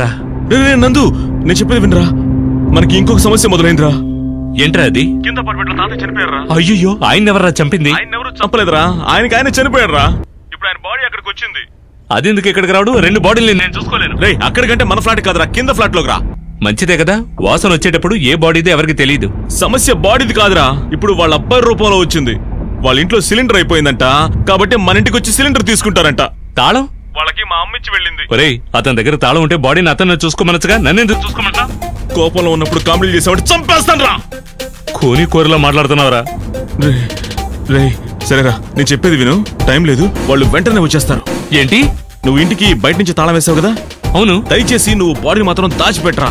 చెప్పరా. నందు నేను చెప్పేది వినరా, మనకి ఇంకొక సమస్య మొదలైందిరా. ఏంట్రా అది? కింద అపార్ట్మెంట్ లో తాతయ్య చనిపోయారా. అయ్యో, ఆయన ఎవరా చంపింది? ఆయన ఎవరు చంపలేదురా, ఆయనకి ఆయన చనిపోయారా. ఇప్పుడు ఆయన బాడీ అక్కడికి వచ్చింది. అది ఎందుకు ఇక్కడికి రావడం? 2 బాడీలు నేను చూసుకోలేను. రే అక్కడికంటే మన ఫ్లాట్ కాదురా, కింద ఫ్లాట్ లోకి రా. మంచిదే కదా, వాసన వచ్చేటప్పుడు ఏ బాడీది ఎవరికి తెలియదు. సమస్య బాడీది కాదురా, ఇప్పుడు వాళ్ళ అబ్బాయి రూపంలో వచ్చింది. వాళ్ళ ఇంట్లో సిలిండర్ అయిపోయిందంట, కాబట్టి మన ఇంటికి వచ్చి సిలిండర్ తీసుకుంటారంట. తాళం వాళ్ళకి మా అమ్మ ఇచ్చి వెళ్ళింది. ఒరేయ్, అతని దగ్గర తాళం ఉంటే బాడీని అతను చూసుకోమనొచ్చుగా, నన్నెందుకు చూసుకోమంటా? కోపంలో ఉన్నప్పుడు కామెడీ చేసేవాడు చంపేస్తాను రా. కోని కూరలో మాట్లాడుతున్నావురా. రే సరేరా, నేను చెప్పేది విను, టైం లేదు, వాళ్ళు వెంటనే వచ్చేస్తారు. ఏంటి? నువ్వు ఇంటికి బయట నుంచి తాళం వేసావు కదా. అవును. దయచేసి నువ్వు బాడీని మాత్రం దాచిపెట్టరా.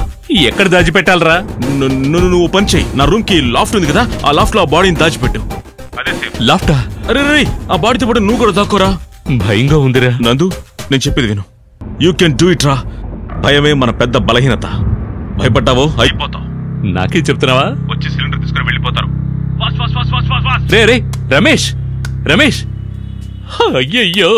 ఎక్కడ దాచిపెట్టాలరా? నువ్వు పని చెయ్యి, నా రూమ్ కి లాఫ్ట్ ఉంది కదా, ఆ లాఫ్ట్ లో ఆ బాడీని దాచిపెట్టు. లాఫ్టా? అరే ఆ బాడీతో పాటు నువ్వు కూడా దాక్కోరా. భయంగా ఉందిరా. నందు నేను చెప్పేది విను, యూ కెన్ డూ ఇట్ రా. భయమే మన పెద్ద బలహీనత. భయపడ్డావో అయిపోతావు. నాకే చెప్తున్నావా? వచ్చి సిలిండర్ తీసుకుని వెళ్ళిపోతారు. రే రమేష్, రమేష్, అయ్యయ్యో.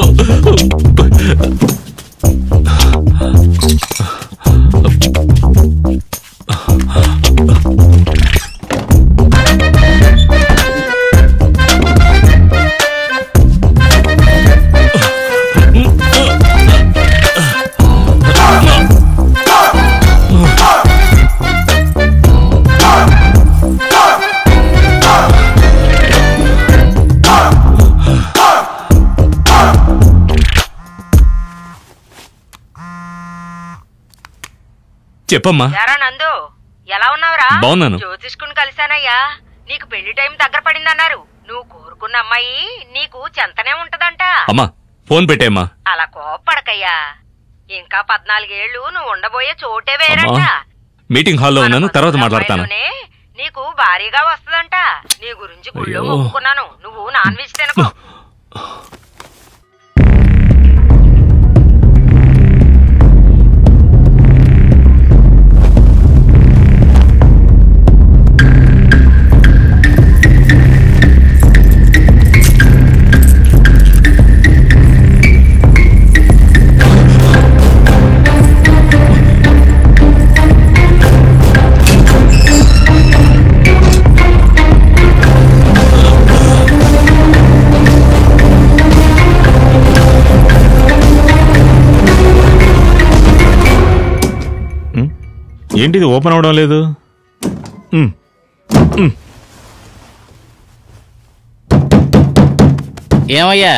చెప్పమ్మా. నందు ఎలా ఉన్నావురా? బాగున్నాను. జ్యోతిష్కుని కలిశానయ్యా, నీకు పెళ్లి టైం దగ్గర పడిందన్నారు. నువ్వు కోరుకున్న అమ్మాయి నీకు చెంతనే ఉంటదంట. అమ్మా ఫోన్ పెట్టేమ్మా. అలా కోప్పడకయ్యా, ఇంకా 14 ఏళ్లు నువ్వు ఉండబోయే చోటే వేరంట. మీటింగ్ హాల్లో ఉన్నాను, తర్వాత మాట్లాడతాను. నీకు భారీగా వస్తదంట. నీ గురించి గుళ్ళో మొక్కుకున్నాను, నువ్వు నాన్ వెజ్ తినకు. ఏంటిది ఓపెన్ అవడం లేదు? ఏమయ్యా,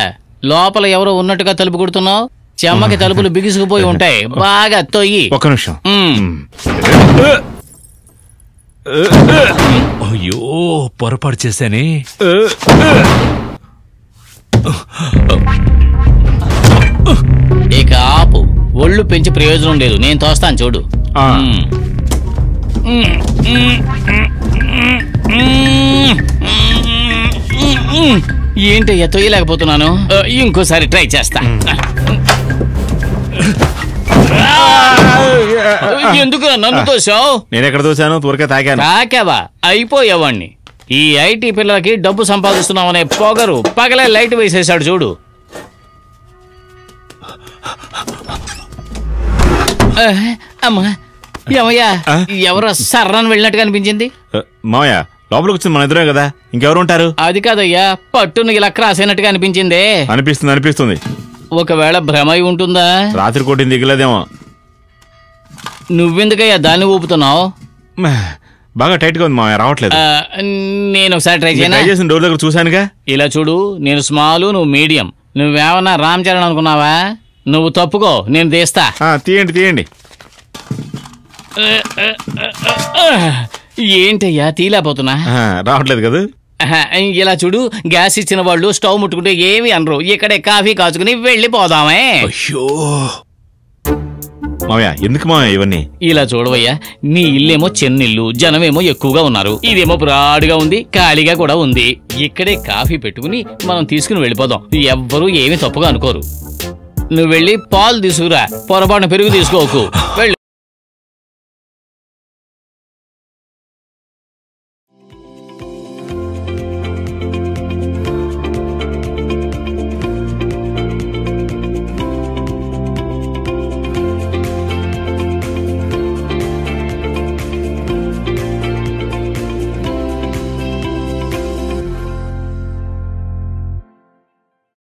లోపల ఎవరో ఉన్నట్టుగా తలుపు కొడుతున్నావు? చెమ్మకి తలుపులు బిగుసుకుపోయి ఉంటాయి, బాగా తొయ్యి. ఒక్క నిమిషం. అయ్యో, పొరపాటు చేశానే. ఇక ఆపు, ఒళ్ళు పెంచి ప్రయోజనం లేదు, నేను తోస్తాను చూడు. ఏంటయ్యా తొయ్యలేకపోతున్నాను, ఇంకోసారి ట్రై చేస్తా. ఎందుకు నన్ను తోసావు? నేను ఎక్కడ తోసాను? త్వరగా తాకావా? అయిపోయావాణ్ణి. ఈ ఐటీ పిల్లలకి డబ్బు సంపాదిస్తున్నామనే పొగరు పగలే లైట్ వేసేసాడు చూడు. అమ్మా, ఏమయ్యా, ఎవరో సర్రాన్ని వెళ్ళినట్టుగా అనిపించింది. మావయ్య, లోపలికి వచ్చింది మన ఎదురే కదా, ఇంకెవరు ఉంటారు? అది కాదయ్యా, పట్టును ఇలా క్రాస్ అయినట్టుగా అనిపించిందే. అనిపిస్తుంది. ఒకవేళ భ్రమై ఉంటుందా? రాత్రి కొట్టింది దిగలేదేమో. నువ్వెందుకయ్యా దాన్ని ఊపుతున్నావు? బాగా టైట్ గా ఉంది మావయ్య, రావట్లేదు. నేను ఒకసారి ట్రై చేసిన డోర్ దగ్గర చూశానుగా. ఇలా చూడు, నేను స్మాల్, నువ్వు మీడియం. నువ్వేమన్నా రామ్ చరణ్ అనుకున్నావా? నువ్వు తప్పుకో, నేను తీస్తా. తీయండి. ఏంటయ్యా తీలేకపోతున్నా? రావట్లేదు కదా. ఇలా చూడు, గ్యాస్ ఇచ్చిన వాళ్ళు స్టవ్ ముట్టుకుంటే ఏమి అనరు, ఇక్కడే కాఫీ కాచుకుని వెళ్ళిపోదామే. అయ్యో మావయ్య, ఎందుకు మావయ్య ఇవన్నీ? ఇలా చూడవయ్యా, నీ ఇల్లేమో చిన్నిల్లు, జనమేమో ఎక్కువగా ఉన్నారు. ఇదేమో బ్రాడ్గా ఉంది, ఖాళీగా కూడా ఉంది. ఇక్కడే కాఫీ పెట్టుకుని మనం తీసుకుని వెళ్ళిపోదాం. ఎవ్వరూ ఏమి తప్పుగా అనుకోరు. నువ్వు వెళ్ళి పాలు తీసుకురా, పొరపాటున పెరుగు తీసుకోకు. వెళ్ళి